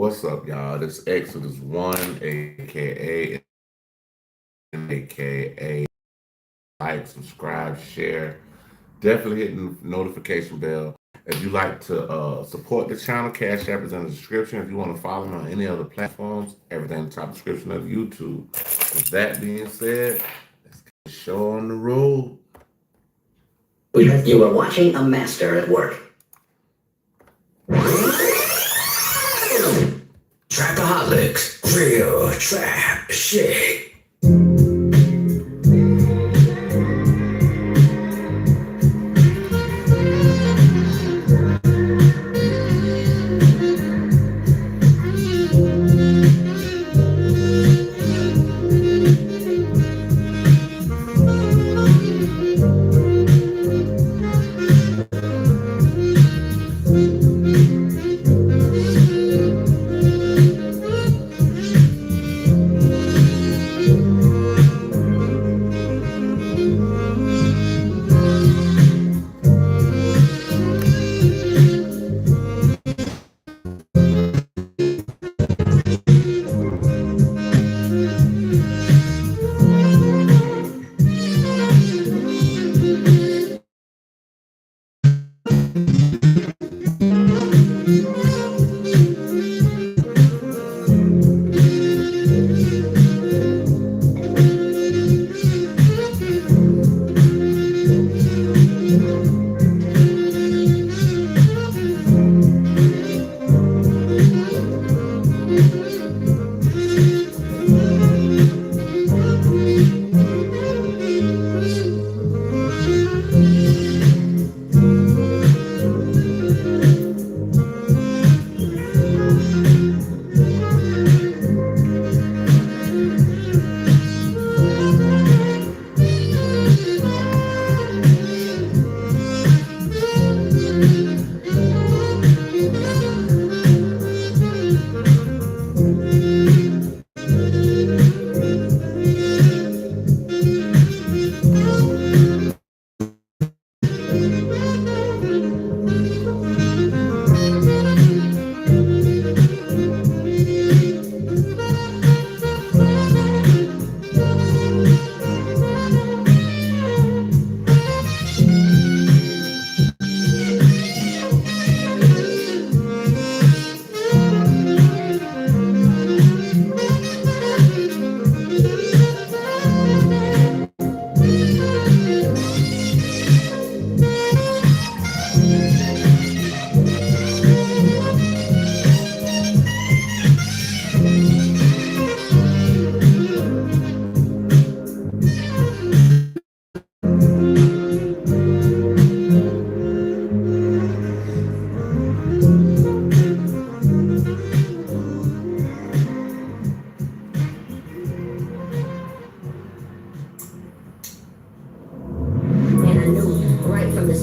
What's up, y'all? This Exodus One, aka like, subscribe, share. Definitely hit the notification bell. If you like to support the channel, Cash App is in the description. If you want to follow me on any other platforms, everything in the top description of YouTube. With that being said, let's get the show on the road. You are watching a master at work. Trapaholics, real trap shit.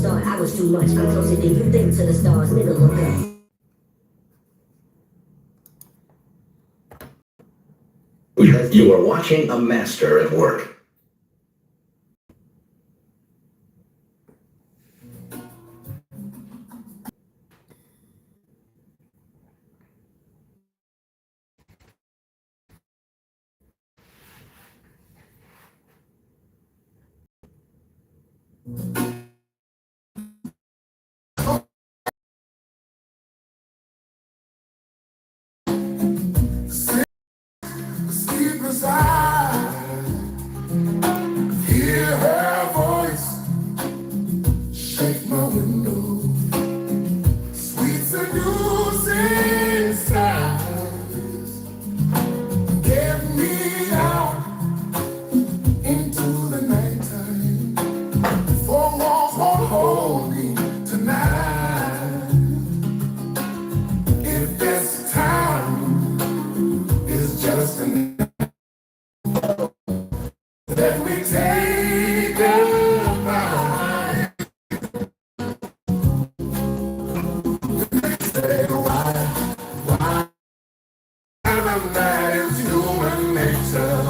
I was too much. I'm closer than you think to the stars. Nigga, look up. You are watching a master at work. Deep inside, hear her voice, shake my window, sweet seducing skies, get me out into the nighttime, four walls won't hold me tonight, if this time is just an let me take a ride. Say why am that is human nature?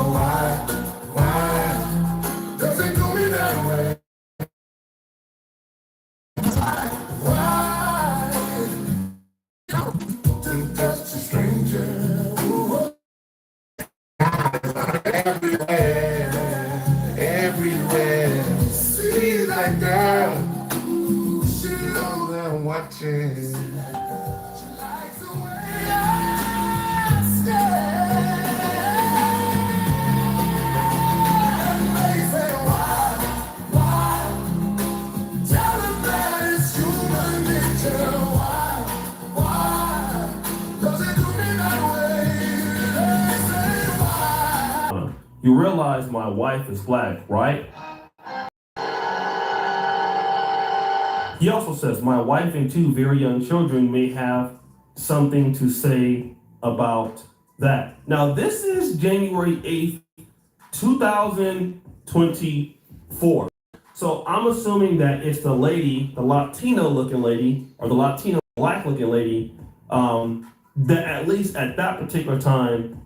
Why does it do me that way? Why to touch a stranger? everywhere. She's like, girl, she knows I'm watching. You realize my wife is black, right? He also says, my wife and two very young children may have something to say about that. Now, this is January 8th, 2024. So I'm assuming that it's the lady, the Latino looking lady, or the Latino black looking lady, that at least at that particular time,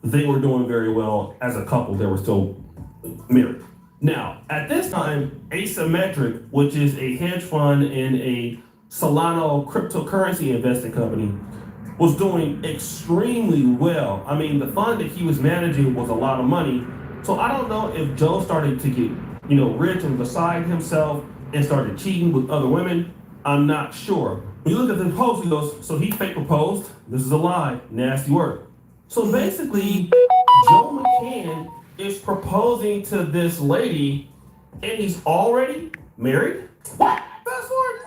they were doing very well as a couple. They were still married. Now, at this time, Asymmetric, which is a hedge fund and a Solana cryptocurrency investing company, was doing extremely well. I mean, the fund that he was managing was a lot of money. So I don't know if Joe started to get, rich and beside himself and started cheating with other women. I'm not sure. When you look at the post, he goes, so he fake proposed. This is a lie. Nasty word. So basically, Joe McCann is proposing to this lady and he's already married? What? Fast forward.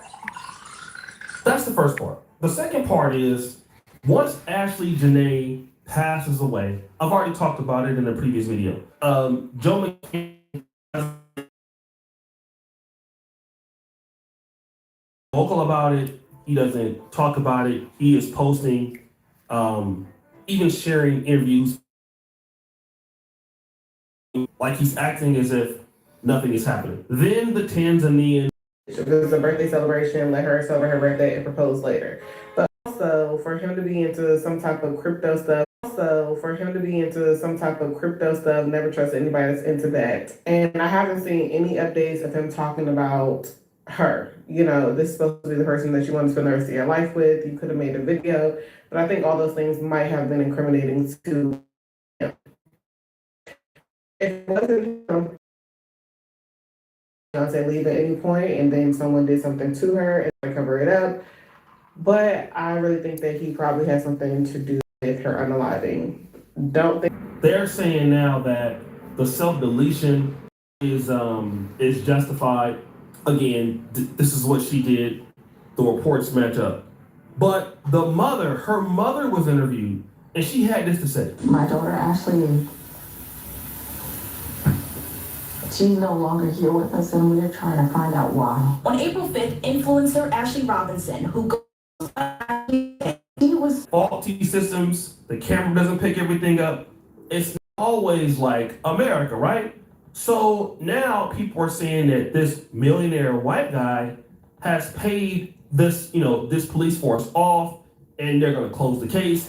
That's the first part. The second part is once Ashley Janae passes away, I've already talked about it in a previous video. Joe McCann vocal about it. He doesn't talk about it. He is posting, even sharing interviews, like he's acting as if nothing is happening. Then the Tanzanian. It was a birthday celebration, let her celebrate her birthday and propose later. But also for him to be into some type of crypto stuff, never trust anybody that's into that. And I haven't seen any updates of him talking about her. This is supposed to be the person that you want to spend the rest of your life with. You could have made a video, but I think all those things might have been incriminating to him. If it wasn't him, Beyonce leave at any point and then someone did something to her and they cover it up. But I really think that he probably had something to do with her unaliving. Don't think they're saying now that the self-deletion is justified. Again, this is what she did. The reports match up. But her mother was interviewed and she had this to say. My daughter Ashley, she's no longer here with us, and we're trying to find out why. On April 5th, influencer Ashley Robinson, who He was faulty systems, the camera doesn't pick everything up. It's always like America, right? So now people are saying that this millionaire white guy has paid this, this police force off and they're going to close the case.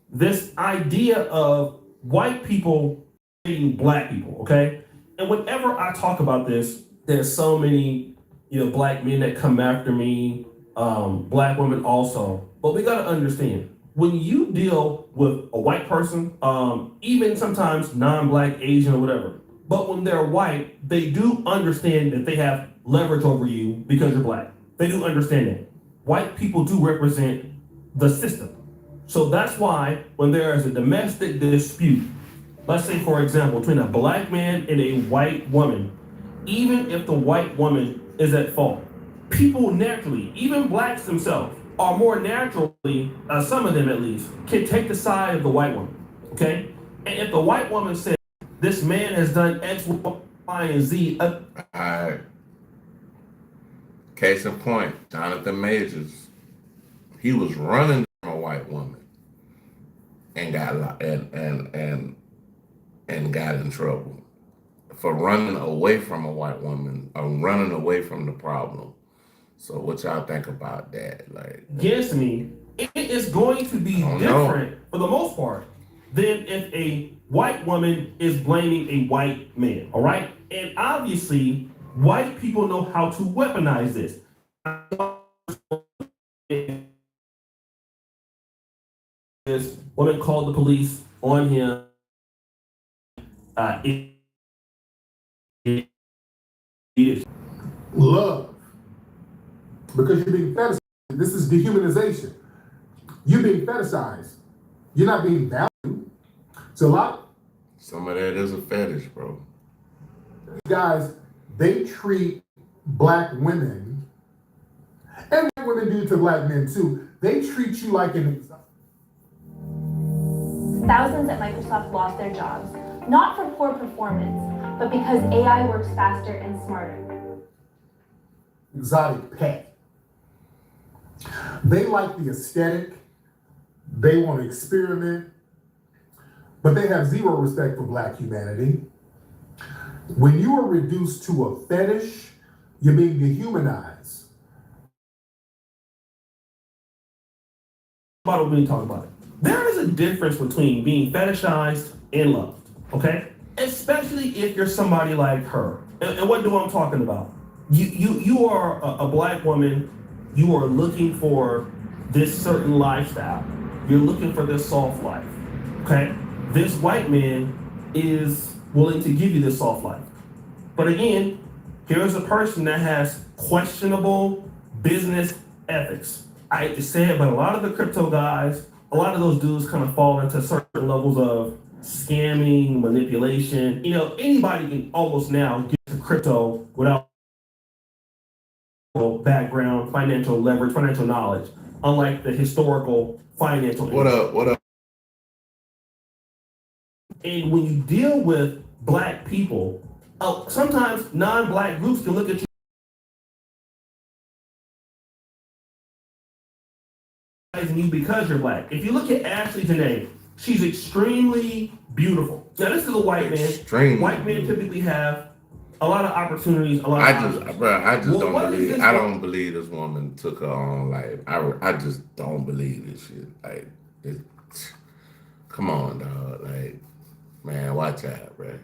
This idea of white people hating black people, okay? And whenever I talk about this, there's so many, black men that come after me, black women also. But we got to understand, when you deal with a white person, even sometimes non-black, Asian, or whatever, but when they're white, they do understand that they have leverage over you because you're black. They do understand that. White people do represent the system. So that's why when there is a domestic dispute, let's say, for example, between a black man and a white woman, even if the white woman is at fault, people naturally, even blacks themselves, are more naturally, some of them at least, can take the side of the white woman, okay? And if the white woman says, this man has done X, Y, and Z. All right. Case in point, Jonathan Majors, he was running from a white woman and got and got in trouble for running away from a white woman or running away from the problem. So what y'all think about that? Like, against me, it is going to be different for the most part than if a white woman is blaming a white man, all right? And obviously, white people know how to weaponize this. is women called the police on him. It is Love. Because you're being fetishized. This is dehumanization. You're being fetishized. You're not being valued. So a lot Some of that is a fetish, bro. of guys, they treat black women, and black women do to black men too, they treat you like an exotic. Thousands at Microsoft lost their jobs, not for poor performance, but because AI works faster and smarter. Exotic pet. They like the aesthetic, they want to experiment, but they have zero respect for black humanity. When you are reduced to a fetish, you're being dehumanized. about when we talk about it. There is a difference between being fetishized and loved, okay? Especially if you're somebody like her. And what do I'm talking about? You are a black woman. You are looking for this certain lifestyle. You're looking for this soft life, okay? This white man is willing to give you this soft life. But again, here's a person that has questionable business ethics. I hate to say it, but a lot of the crypto guys, a lot of those dudes kind of fall into certain levels of scamming, manipulation. You know, anybody can almost now get to crypto without background, financial leverage, financial knowledge, unlike the historical financial. What up? What up? And when you deal with black people, sometimes non-black groups can look at you because you're black. If you look at Ashley Janae, she's extremely beautiful. Now this is a white man. Extremely. White men typically have a lot of opportunities, a lot of options. I just Well, don't what is believe. this I one? don't believe this woman took her own life. I just don't believe this shit. Like, come on, dog. Like, man, watch out, bro.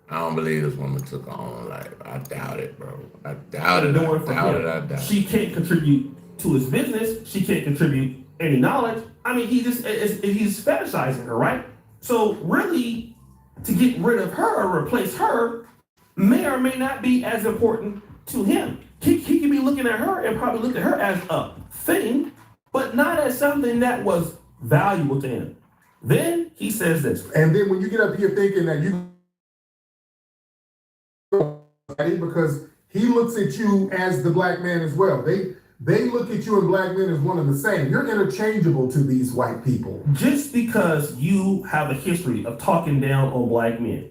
I don't believe this woman took her own life. I doubt it, bro. I doubt it. I doubt it. She can't contribute to his business. She can't contribute any knowledge. I mean, he's fetishizing her, right? So really, to get rid of her or replace her may or may not be as important to him. He could be looking at her and probably look at her as a thing, but not as something that was valuable to him. Then he says this. And then when you get up here thinking that you, because he looks at you as the black man as well. They look at you and black men as one and the same. You're interchangeable to these white people. Just because you have a history of talking down on black men,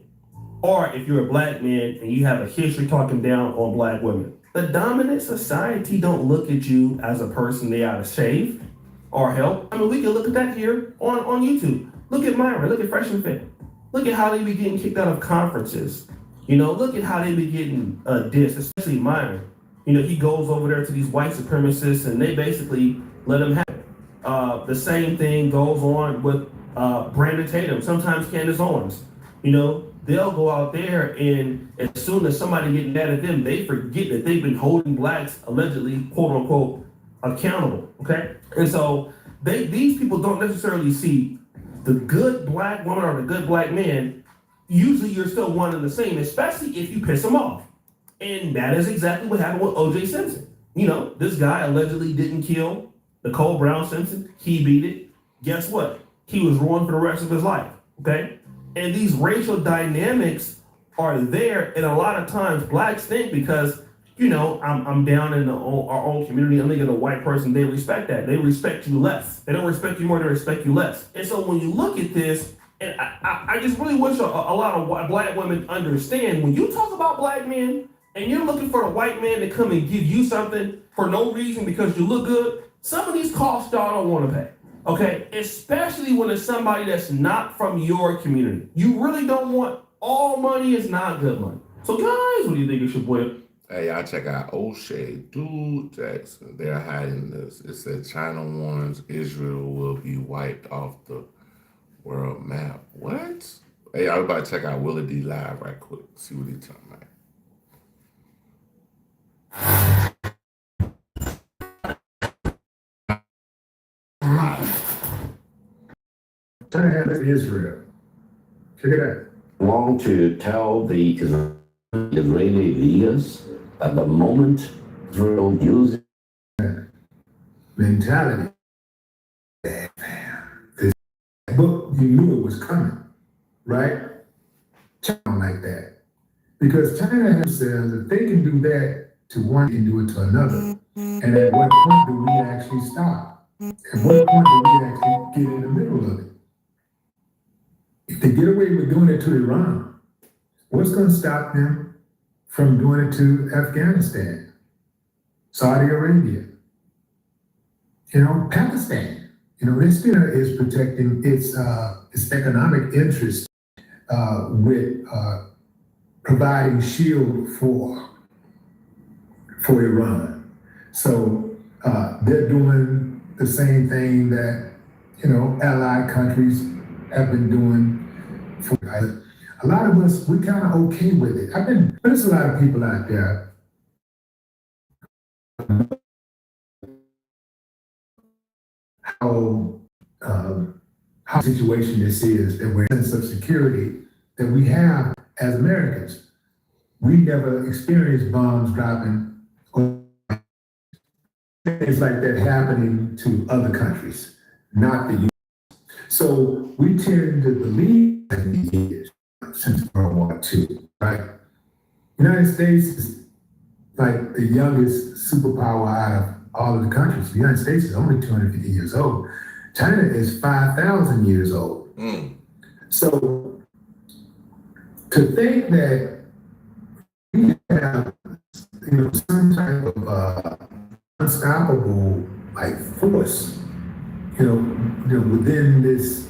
or if you're a black man and you have a history talking down on black women, the dominant society don't look at you as a person they ought to save or help. I mean, we can look at that here on YouTube. Look at Myra, look at Fresh and Fit. Look at how they be getting kicked out of conferences. You know, look at how they be getting dissed, especially Myra. You know, he goes over there to these white supremacists and they basically let him have it. The same thing goes on with Brandon Tatum, sometimes Candace Owens. You know, they'll go out there and as soon as somebody gets mad at them, they forget that they've been holding blacks allegedly, quote unquote, accountable. Okay. And so these people don't necessarily see the good black woman or the good black man. Usually you're still one and the same, especially if you piss them off. And that is exactly what happened with O.J. Simpson. You know, this guy allegedly didn't kill Nicole Brown Simpson. He beat it. Guess what? He was ruined for the rest of his life. Okay. And these racial dynamics are there. And a lot of times blacks think because, you know, I'm down in our own community, I'm thinking a white person, they respect that. They respect you less. They don't respect you more, they respect you less. And so when you look at this, and I just really wish a lot of black women understand when you talk about black men and you're looking for a white man to come and give you something for no reason because you look good, some of these costs y'all don't want to pay. Okay, especially when it's somebody that's not from your community. You really don't want, all money is not good money. So guys, what do you think it should be? Hey, y'all check out O'Shea, Dude Jackson. They're hiding this. It said China warns Israel will be wiped off the world map. What? Hey, y'all about to check out Willie D Live right quick. See what he's talking about. China has Israel. Check it out. Want to tell the Israeli leaders that the moment Israel uses Mentality. This book, you knew it was coming, right? China don't like that. Because China has said that they can do that to one and do it to another. And at what point do we actually stop? At what point do we actually get in the middle of it? If they get away with doing it to Iran, what's going to stop them from doing it to Afghanistan, Saudi Arabia, Pakistan? They still is protecting its economic interests with providing shield for Iran. So they're doing the same thing that allied countries have been doing. A lot of us, we're kind of okay with it. There's a lot of people out there how situation this is, that we're in a sense of security that we have as Americans. We never experienced bombs dropping or things like that happening to other countries, not the U.S. So we tend to believe that these years since World War II, right? United States is like the youngest superpower out of all of the countries. The United States is only 250 years old. China is 5,000 years old. So to think that we have, some type of unstoppable force, within this,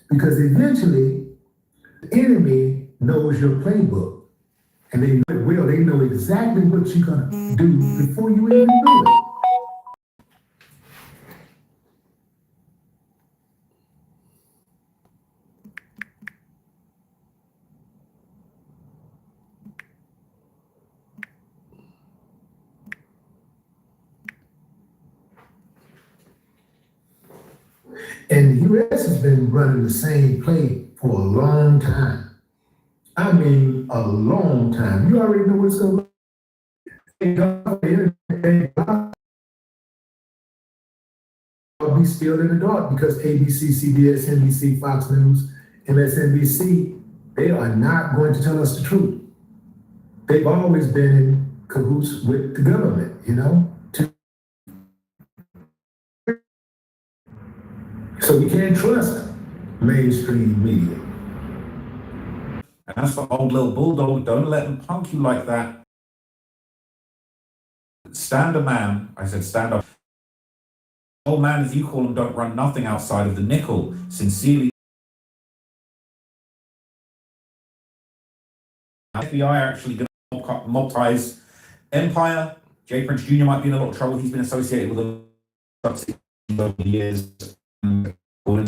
because eventually the enemy knows your playbook, and they know it well. They know exactly what you're gonna do before you even do it. And the U.S. has been running the same play for a long time. I mean, a long time. You already know what's going on. Be still in the dark because ABC, CBS, NBC, Fox News, MSNBC, they are not going to tell us the truth. They've always been in cahoots with the government, So we can't trust mainstream media. And that's for old little bulldog. Don't let them punk you like that. Stand a man. I said stand up. Old man, as you call them, don't run nothing outside of the nickel. Sincerely. FBI actually going to mobilize Empire. Jay Prince Jr. might be in a lot of trouble. He's been associated with a over the years. For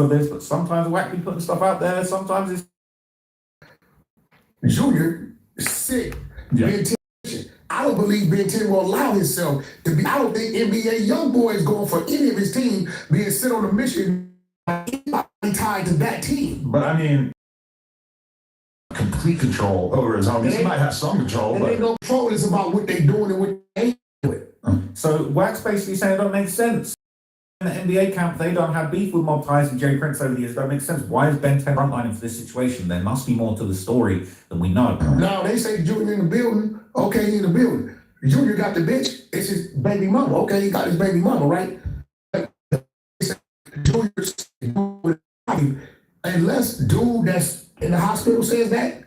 this, but sometimes wacky putting stuff out there. Sometimes it's Junior is sick. yeah. I don't believe Ben 10 will allow himself to be. I don't think NBA young boy is going for any of his team being sent on a mission tied to that team. But I mean, complete control over his own. He might have some control, and but ain't no control. It's about what they doing and what they ain't doing. So Wax basically saying it don't make sense. In the NBA camp, they don't have beef with Mob Ties and Jerry Prince over the years. It don't make sense. Why is Ben 10 frontlining for this situation? There must be more to the story than we know. Now they say Junior in the building. Okay, he in the building. Junior got the bitch. It's his baby mama. Okay, he got his baby mama, right? Junior's unless dude that's in the hospital says that,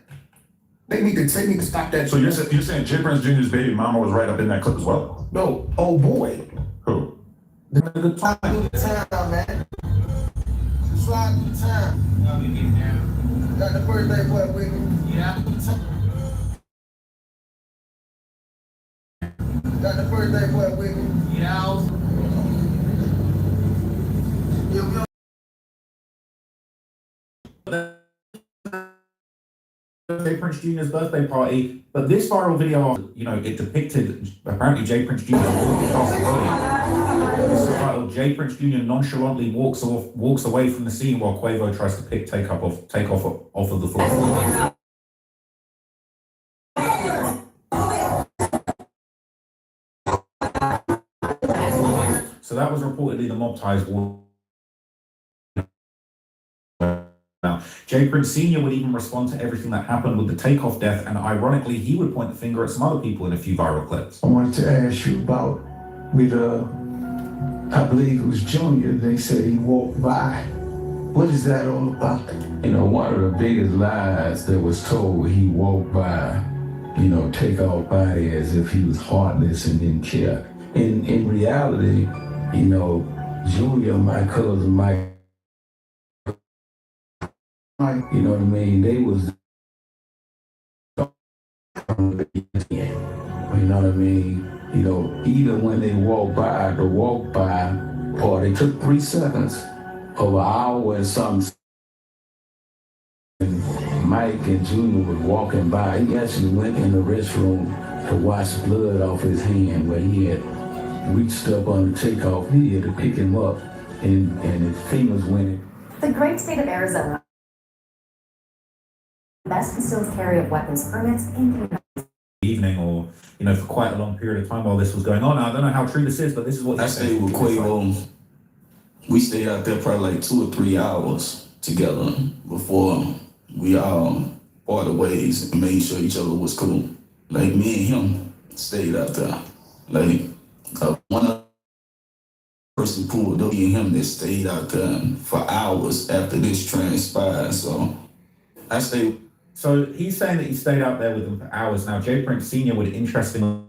they need to stop that. so you're saying Jay Prince Jr.'s baby mama was right up in that clip as well? No, oh boy. Who? The time. Town, man. Slide through town. Got the birthday boy with me. Yeah. Got the birthday boy with me. Yeah. Jay Prince Jr.'s birthday party, but this viral video, you know, it depicted apparently Jay Prince Jr. walking past the body. It's titled Jay Prince Jr. nonchalantly walks away from the scene while Quavo tries to pick Takeoff off of the floor. So that was reportedly the mob ties war. Now, Jay Prince Sr. would even respond to everything that happened with the Takeoff death, and ironically, he would point the finger at some other people in a few viral clips. I wanted to ask you about with I believe it was Junior. They said he walked by. What is that all about? You know, one of the biggest lies that was told, he walked by, you know, Takeoff body as if he was heartless and didn't care. In reality, you know, Junior, my cousin Mike, you know what I mean? They was, you know what I mean? You know, either when they walked by, the walk by part, they took 3 seconds of an hour and something. And Mike and Junior was walking by. He actually went in the restroom to wash blood off his hand where he had reached up on the Takeoff here to pick him up, and his fingers went in. The great state of Arizona, best concealed carry of weapons permits in the United States. Evening, or you know, for quite a long period of time while this was going on. Now, I don't know how true this is, but this is what I stayed with Quavo. We stayed out there probably like 2 or 3 hours together before we parted ways and made sure each other was cool. Like me and him stayed out there. Like one other person pulled up, me and him that stayed out there for hours after this transpired. So I stayed. So he's saying that he stayed out there with him for hours. Now, Jay Prince Sr. would interestingly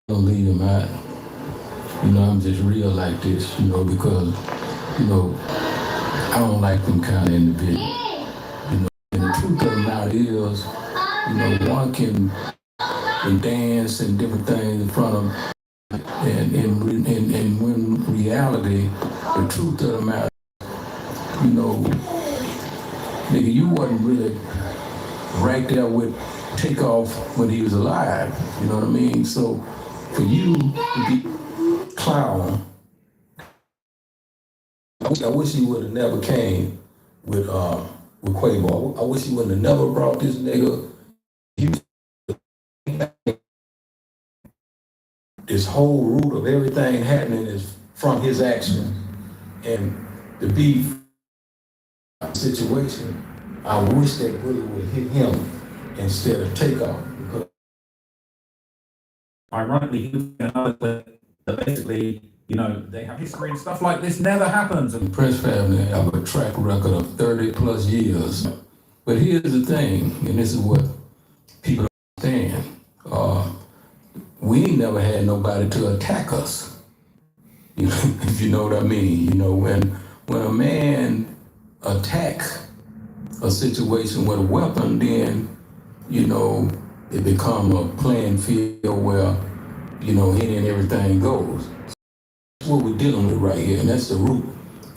Don't leave him out. You know, I'm just real like this, you know, because, you know, I don't like them kind of individuals. You know, and the truth of the matter is, you know, one can dance and different things in front of, and when reality, the truth of the matter, you know, nigga, you wasn't really right there with Takeoff when he was alive. You know what I mean? So for you to be clown, I wish he would have never came with Quavo. I wish he would have never brought this nigga. This whole root of everything happening is from his actions, and the beef situation, I wish that bullet would hit him instead of Takeoff. Because ironically, he was in another clip that basically, you know, they have history and stuff like this never happens. the Prince family have a track record of 30 plus years. But here's the thing, and this is what people don't understand. We ain't never had nobody to attack us. You know, if you know what I mean. You know, when a man attacks a situation with a weapon, then, you know, it become a playing field where, you know, any and everything goes. That's what we're dealing with right here, and that's the root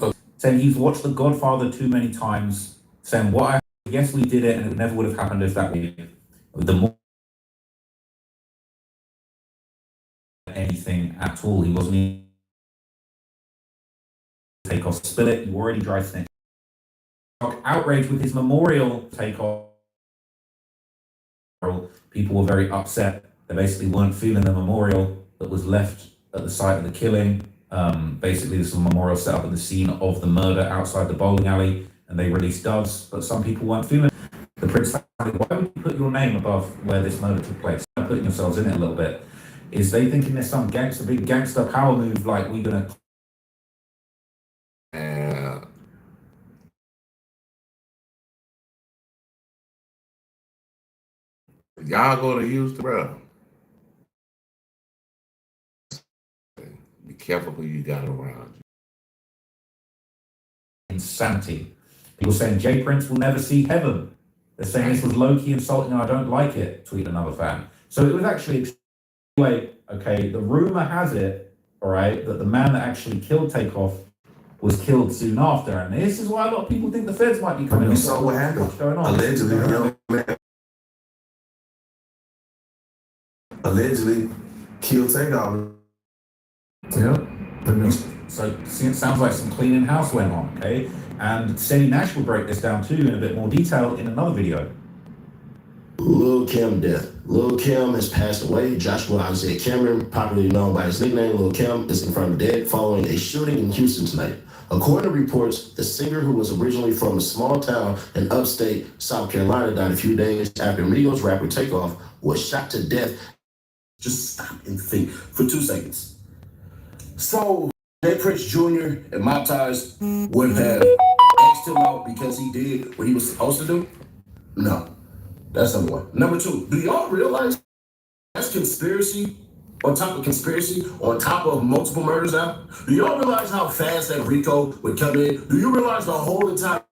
of. Saying he's watched The Godfather too many times, saying, yes, we did it, and it never would have happened if that way. The more anything at all, he wasn't even Takeoff spill it, you already dry snitch. Outraged with his memorial Takeoff. People were very upset. They basically weren't feeling the memorial that was left at the site of the killing. Basically, this was a memorial set up at the scene of the murder outside the bowling alley, and they released doves, but some people weren't feeling it. The Prince family, why would you put your name above where this murder took place? Putting yourselves in it a little bit. Is they thinking there's some big gangster power move like we're gonna. Y'all go to Houston, bro. Be careful who you got around you. Insanity. People saying Jay Prince will never see heaven. They're saying this was low-key insulting and I don't like it, tweet another fan. So it was actually, okay, the rumor has it, all right, that the man that actually killed Takeoff was killed soon after. And this is why a lot of people think the feds might be coming. You saw what happened. What's going on? Allegedly, the young man allegedly killed Takeoff. Yeah. So it sounds like some cleaning house went on, okay? And Steady Nash will break this down too in a bit more detail in another video. Lil Kim death. Lil Kim has passed away. Joshua Isaiah Cameron, popularly known by his nickname Lil Kim, is confirmed dead following a shooting in Houston tonight. According to reports, the singer, who was originally from a small town in upstate South Carolina, died a few days after Migos rapper Takeoff was shot to death. Just stop and think for 2 seconds. So, Jay Prince Jr. and Mob Ties would have asked him out because he did what he was supposed to do? No. That's number one. Number two, do y'all realize that's conspiracy on top of conspiracy on top of multiple murders out? Do y'all realize how fast that Rico would come in? Do you realize the whole entire